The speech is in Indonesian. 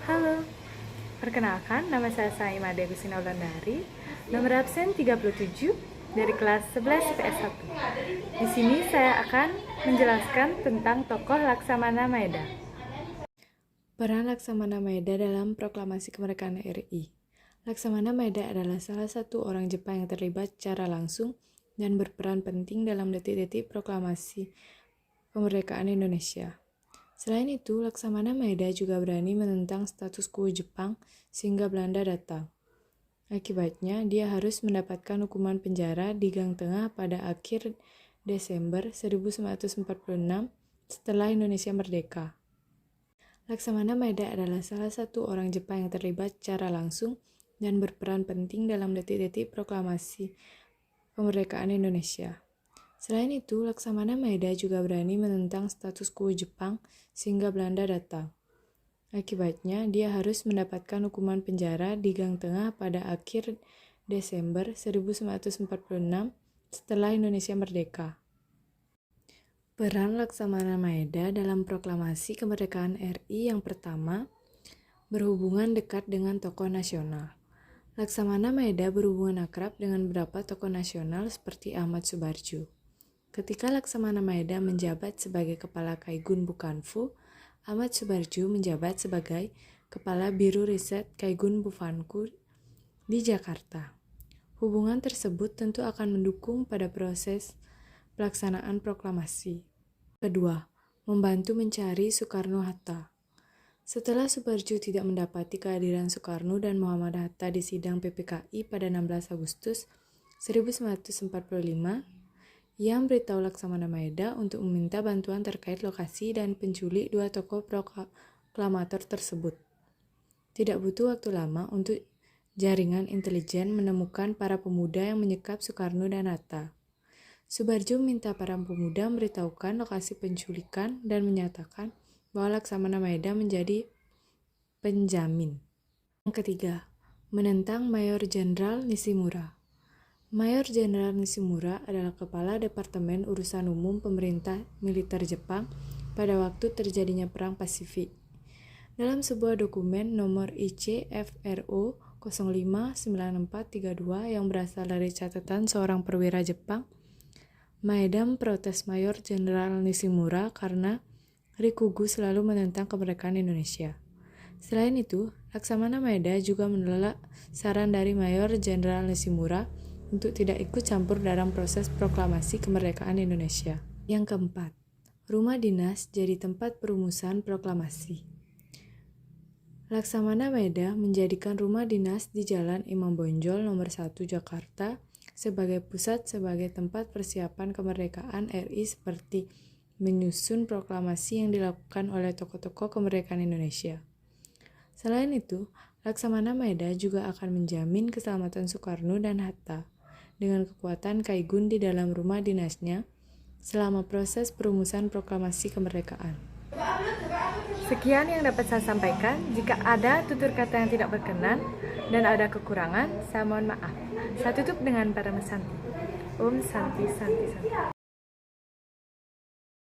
Halo, perkenalkan nama saya Saimade Gusina Wulandari, nomor absen 37 dari kelas 11 IPS 1. Di sini saya akan menjelaskan tentang tokoh Laksamana Maeda. Peran Laksamana Maeda dalam proklamasi kemerdekaan RI. Laksamana Maeda adalah salah satu orang Jepang yang terlibat secara langsung dan berperan penting dalam detik-detik proklamasi kemerdekaan Indonesia. Selain itu, Laksamana Maeda juga berani menentang status quo Jepang sehingga Belanda datang. Akibatnya, dia harus mendapatkan hukuman penjara di Gang Tengah pada akhir Desember 1946 setelah Indonesia merdeka. Laksamana Maeda adalah salah satu orang Jepang yang terlibat secara langsung dan berperan penting dalam detik-detik proklamasi kemerdekaan Indonesia. Selain itu, Laksamana Maeda juga berani menentang status quo Jepang sehingga Belanda datang. Akibatnya, dia harus mendapatkan hukuman penjara di Gang Tengah pada akhir Desember 1946 setelah Indonesia merdeka. Peran Laksamana Maeda dalam proklamasi kemerdekaan RI yang pertama, berhubungan dekat dengan tokoh nasional. Laksamana Maeda berhubungan akrab dengan beberapa tokoh nasional seperti Ahmad Subarjo. Ketika Laksamana Maeda menjabat sebagai Kepala Kaigun Bukanfu, Ahmad Subarjo menjabat sebagai Kepala Biro Riset Kaigun Bukanfu di Jakarta. Hubungan tersebut tentu akan mendukung pada proses pelaksanaan proklamasi. Kedua, membantu mencari Soekarno-Hatta. Setelah Subarjo tidak mendapati kehadiran Soekarno dan Muhammad Hatta di sidang PPKI pada 16 Agustus 1945, ia memberitahu Laksamana Maeda untuk meminta bantuan terkait lokasi dan penculik dua tokoh proklamator tersebut. Tidak butuh waktu lama untuk jaringan intelijen menemukan para pemuda yang menyekap Soekarno dan Hatta. Subarjo meminta para pemuda memberitahukan lokasi penculikan dan menyatakan bahwa Laksamana Maeda menjadi penjamin. Yang ketiga, menentang Mayor Jenderal Nishimura. Mayor Jenderal Nishimura adalah Kepala Departemen Urusan Umum Pemerintah Militer Jepang pada waktu terjadinya Perang Pasifik. Dalam sebuah dokumen nomor ICFRO 059432 yang berasal dari catatan seorang perwira Jepang, Maeda memprotes Mayor Jenderal Nishimura karena Rikugu selalu menentang kemerdekaan Indonesia. Selain itu, Laksamana Maeda juga menolak saran dari Mayor Jenderal Nishimura untuk tidak ikut campur dalam proses proklamasi kemerdekaan Indonesia. Yang keempat, rumah dinas jadi tempat perumusan proklamasi. Laksamana Maeda menjadikan rumah dinas di Jalan Imam Bonjol nomor 1 Jakarta sebagai pusat sebagai tempat persiapan kemerdekaan RI seperti menyusun proklamasi yang dilakukan oleh tokoh-tokoh kemerdekaan Indonesia. Selain itu, Laksamana Maeda juga akan menjamin keselamatan Soekarno dan Hatta dengan kekuatan Kaigun di dalam rumah dinasnya selama proses perumusan proklamasi kemerdekaan. Sekian yang dapat saya sampaikan. Jika ada tutur kata yang tidak berkenan dan ada kekurangan, saya mohon maaf. Saya tutup dengan para Santi. Om Santi Santi Santi.